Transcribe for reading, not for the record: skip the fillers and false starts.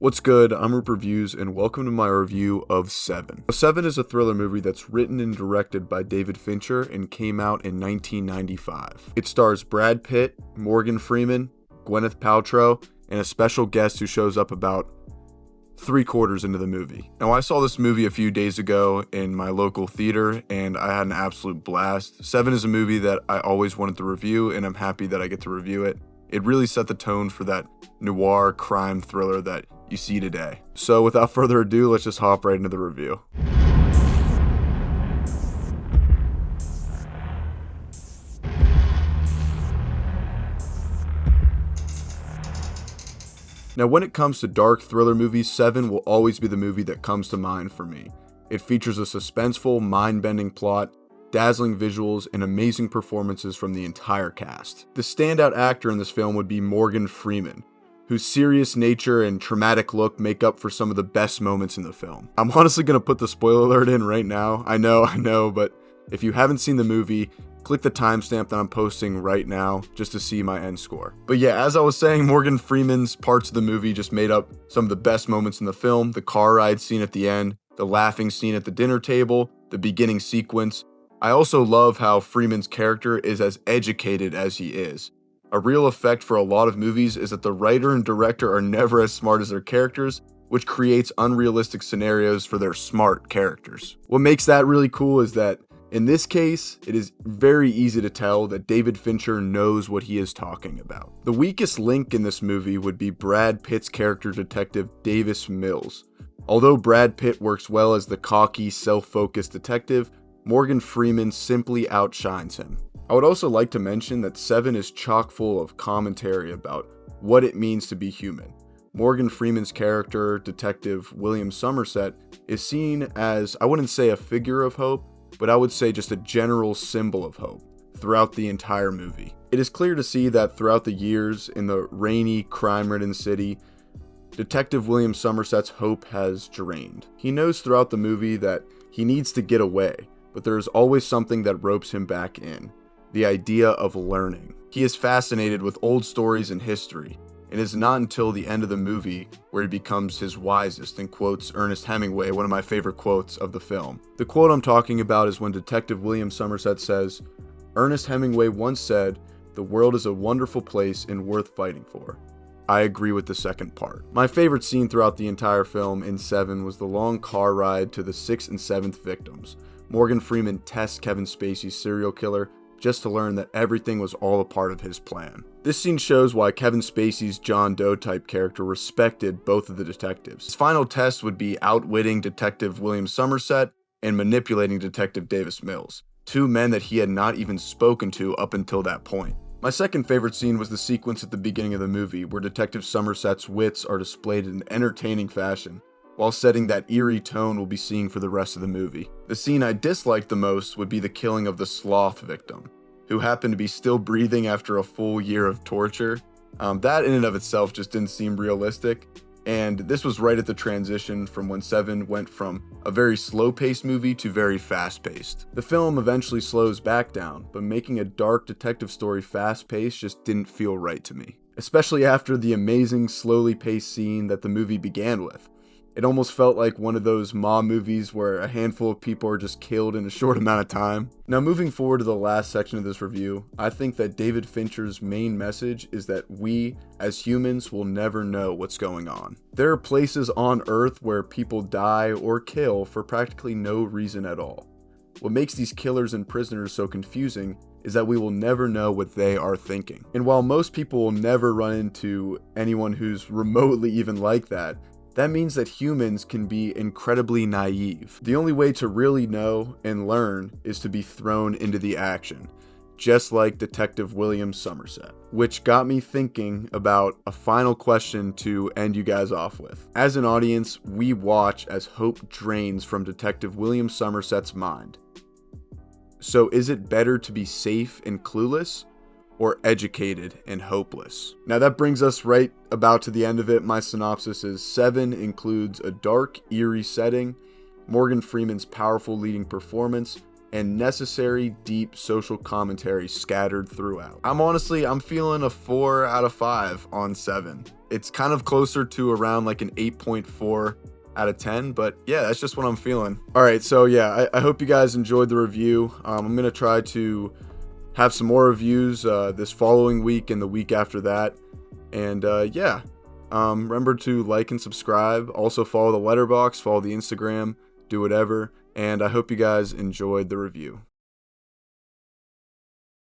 What's good? I'm RoupReviews, and welcome to my review of Seven. Seven is a thriller movie that's written and directed by David Fincher and came out in 1995. It stars Brad Pitt, Morgan Freeman, Gwyneth Paltrow, and a special guest who shows up about 3/4 into the movie. Now, I saw this movie a few days ago in my local theater, and I had an absolute blast. Seven is a movie that I always wanted to review, and I'm happy that I get to review it. It really set the tone for that noir crime thriller that you see today. So without further ado, let's just hop right into the review. Now, when it comes to dark thriller movies, Seven will always be the movie that comes to mind for me. It features a suspenseful, mind-bending plot, dazzling visuals, and amazing performances from the entire cast. The standout actor in this film would be Morgan Freeman, whose serious nature and traumatic look make up for some of the best moments in the film. I'm honestly going to put the spoiler alert in right now. I know, but if you haven't seen the movie, click the timestamp that I'm posting right now just to see my end score. But yeah, as I was saying, Morgan Freeman's parts of the movie just made up some of the best moments in the film. The car ride scene at the end, the laughing scene at the dinner table, the beginning sequence. I also love how Freeman's character is as educated as he is. A real effect for a lot of movies is that the writer and director are never as smart as their characters, which creates unrealistic scenarios for their smart characters. What makes that really cool is that in this case, it is very easy to tell that David Fincher knows what he is talking about. The weakest link in this movie would be Brad Pitt's character, Detective Davis Mills. Although Brad Pitt works well as the cocky, self-focused detective, Morgan Freeman simply outshines him. I would also like to mention that Seven is chock full of commentary about what it means to be human. Morgan Freeman's character, Detective William Somerset, is seen as, I wouldn't say a figure of hope, but I would say just a general symbol of hope throughout the entire movie. It is clear to see that throughout the years in the rainy, crime-ridden city, Detective William Somerset's hope has drained. He knows throughout the movie that he needs to get away, but there is always something that ropes him back in. The idea of learning. He is fascinated with old stories and history, and it is not until the end of the movie where he becomes his wisest and quotes Ernest Hemingway, one of my favorite quotes of the film. The quote I'm talking about is when Detective William Somerset says, "Ernest Hemingway once said, 'The world is a wonderful place and worth fighting for.'" I agree with the second part. My favorite scene throughout the entire film in Seven was the long car ride to the 6th and 7th victims. Morgan Freeman tests Kevin Spacey's serial killer just to learn that everything was all a part of his plan. This scene shows why Kevin Spacey's John Doe type character respected both of the detectives. His final test would be outwitting Detective William Somerset and manipulating Detective Davis Mills, two men that he had not even spoken to up until that point. My second favorite scene was the sequence at the beginning of the movie where Detective Somerset's wits are displayed in an entertaining fashion, while setting that eerie tone we'll be seeing for the rest of the movie. The scene I disliked the most would be the killing of the sloth victim, who happened to be still breathing after a full year of torture. That in and of itself just didn't seem realistic, and this was right at the transition from when Seven went from a very slow-paced movie to very fast-paced. The film eventually slows back down, but making a dark detective story fast-paced just didn't feel right to me, especially after the amazing, slowly paced scene that the movie began with. It almost felt like one of those mob movies where a handful of people are just killed in a short amount of time. Now, moving forward to the last section of this review, I think that David Fincher's main message is that we, as humans, will never know what's going on. There are places on Earth where people die or kill for practically no reason at all. What makes these killers and prisoners so confusing is that we will never know what they are thinking. And while most people will never run into anyone who's remotely even like that means that humans can be incredibly naive. The only way to really know and learn is to be thrown into the action, just like Detective William Somerset. Which got me thinking about a final question to end you guys off with. As an audience, we watch as hope drains from Detective William Somerset's mind. So is it better to be safe and clueless, or educated and hopeless? Now that brings us right about to the end of it. My synopsis is Seven includes a dark, eerie setting, Morgan Freeman's powerful leading performance, and necessary deep social commentary scattered throughout. I'm feeling a 4 out of 5 on 7. It's kind of closer to around like an 8.4 out of 10, but yeah, that's just what I'm feeling. All right, so yeah, I hope you guys enjoyed the review. I'm gonna try to have some more reviews this following week and the week after that. And yeah, remember to like and subscribe. Also follow the Letterboxd, follow the Instagram, do whatever. And I hope you guys enjoyed the review.